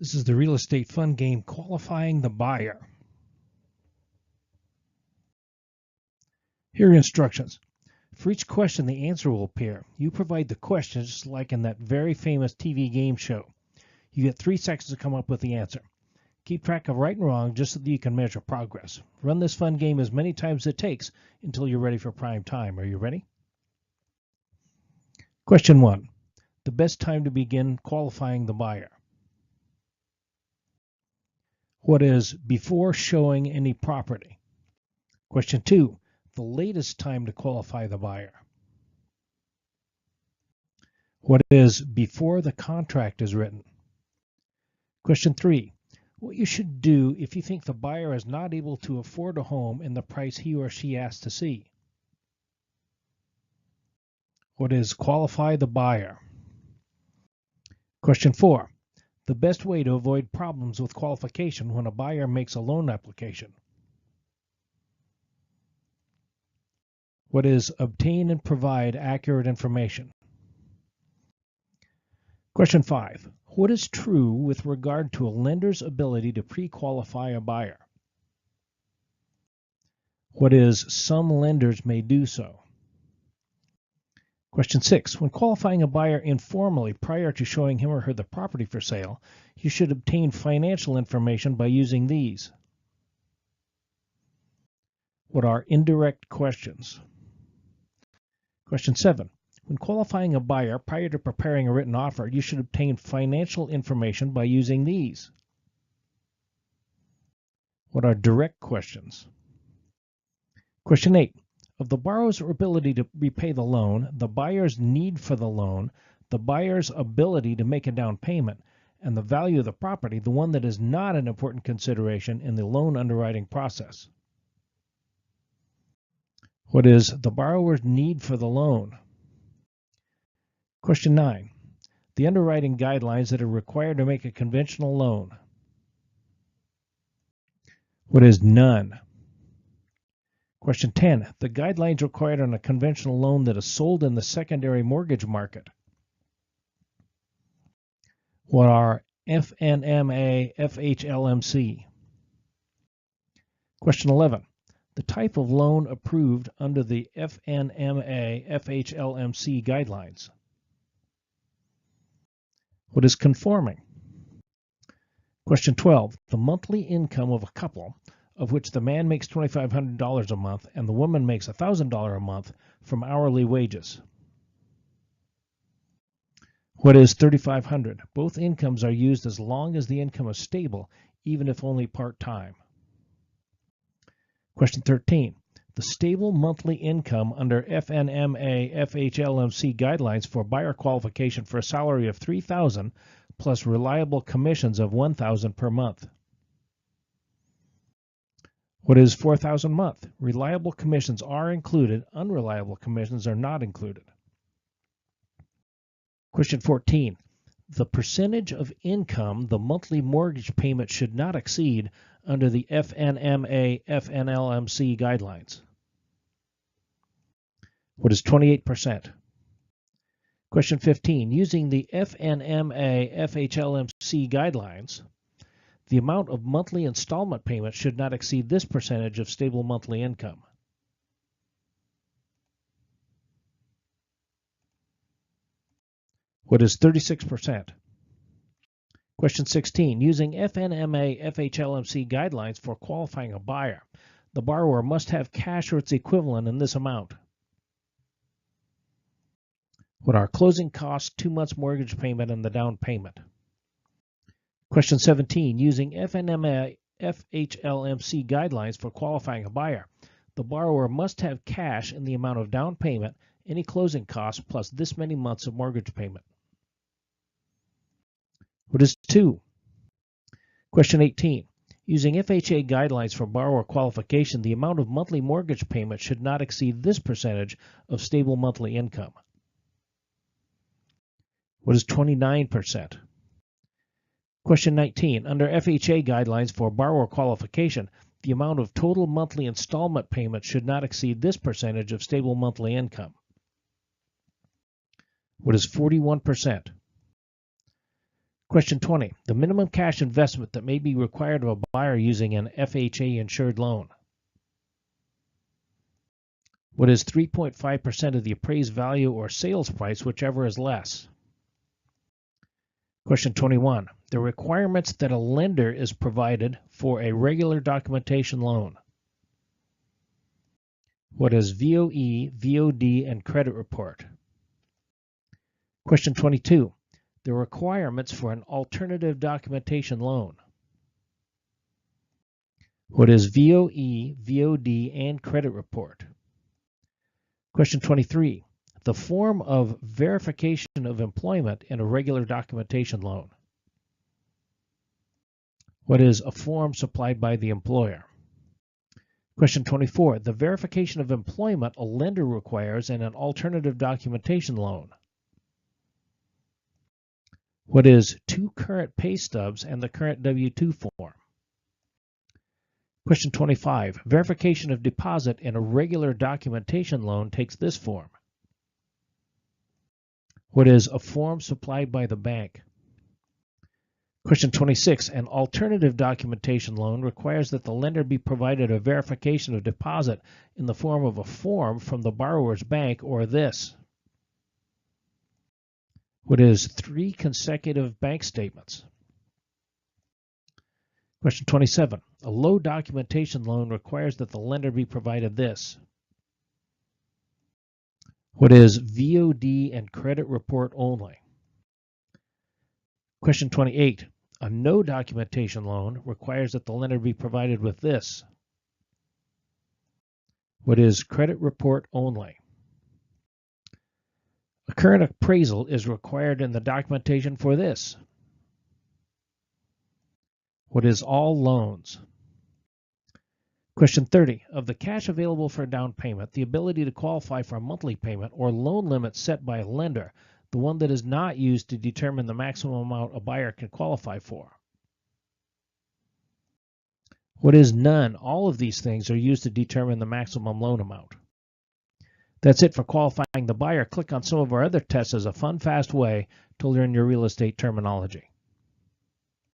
This is the real estate fun game, qualifying the buyer. Here are instructions. For each question, the answer will appear. You provide the question, just like in that very famous TV game show. You get 3 seconds to come up with the answer. Keep track of right and wrong just so that you can measure progress. Run this fun game as many times as it takes until you're ready for prime time. Are you ready? Question 1. The best time to begin qualifying the buyer. What is before showing any property? Question 2. The latest time to qualify the buyer. What is before the contract is written? Question 3. What you should do if you think the buyer is not able to afford a home in the price he or she asked to see. What is qualify the buyer? Question 4. The best way to avoid problems with qualification when a buyer makes a loan application. What is obtain and provide accurate information? Question 5. What is true with regard to a lender's ability to pre-qualify a buyer? What is some lenders may do so? Question 6. When qualifying a buyer informally prior to showing him or her the property for sale, you should obtain financial information by using these. What are indirect questions? Question 7. When qualifying a buyer prior to preparing a written offer, you should obtain financial information by using these. What are direct questions? Question 8. Of the borrower's ability to repay the loan, the buyer's need for the loan, the buyer's ability to make a down payment, and the value of the property, the one that is not an important consideration in the loan underwriting process. What is the borrower's need for the loan? Question 9. The underwriting guidelines that are required to make a conventional loan. What is none? Question 10. The guidelines required on a conventional loan that is sold in the secondary mortgage market. What are FNMA, FHLMC? Question 11. The type of loan approved under the FNMA, FHLMC guidelines. What is conforming? Question 12. The monthly income of a couple, of which the man makes $2,500 a month and the woman makes $1,000 a month from hourly wages. What is $3,500? Both incomes are used as long as the income is stable, even if only part-time. Question 13. The stable monthly income under FNMA FHLMC guidelines for buyer qualification for a salary of $3,000 plus reliable commissions of $1,000 per month. What is $4,000 a month? Reliable commissions are included. Unreliable commissions are not included. Question 14. The percentage of income the monthly mortgage payment should not exceed under the FNMA FNLMC guidelines. What is 28%? Question 15. Using the FNMA FHLMC guidelines, the amount of monthly installment payment should not exceed this percentage of stable monthly income. What is 36%? Question 16. Using FNMA FHLMC guidelines for qualifying a buyer, the borrower must have cash or its equivalent in this amount. What are closing costs, 2 months mortgage payment, and the down payment? Question 17. Using FNMA FHLMC guidelines for qualifying a buyer, the borrower must have cash in the amount of down payment, any closing costs, plus this many months of mortgage payment. What is 2? Question 18. Using FHA guidelines for borrower qualification, the amount of monthly mortgage payment should not exceed this percentage of stable monthly income. What is 29%? Question 19. Under FHA guidelines for borrower qualification, the amount of total monthly installment payment should not exceed this percentage of stable monthly income. What is 41%? Question 20. The minimum cash investment that may be required of a buyer using an FHA insured loan. What is 3.5% of the appraised value or sales price, whichever is less? Question 21. The requirements that a lender is provided for a regular documentation loan. What is VOE, VOD, and credit report? Question 22. The requirements for an alternative documentation loan. What is VOE, VOD, and credit report? Question 23. The form of verification of employment in a regular documentation loan. What is a form supplied by the employer? Question 24. The verification of employment a lender requires in an alternative documentation loan. What is 2 current pay stubs and the current W-2 form? Question 25. Verification of deposit in a regular documentation loan takes this form. What is a form supplied by the bank? Question 26. An alternative documentation loan requires that the lender be provided a verification of deposit in the form of a form from the borrower's bank or this. What is 3 consecutive bank statements? Question 27. A low documentation loan requires that the lender be provided this. What is VOD and credit report only? Question 28. A no documentation loan requires that the lender be provided with this. What is credit report only? A current appraisal is required in the documentation for this. What is all loans? Question 30. Of the cash available for a down payment, the ability to qualify for a monthly payment or loan limit set by a lender, the one that is not used to determine the maximum amount a buyer can qualify for. What is none? All of these things are used to determine the maximum loan amount. That's it for qualifying the buyer. Click on some of our other tests as a fun, fast way to learn your real estate terminology.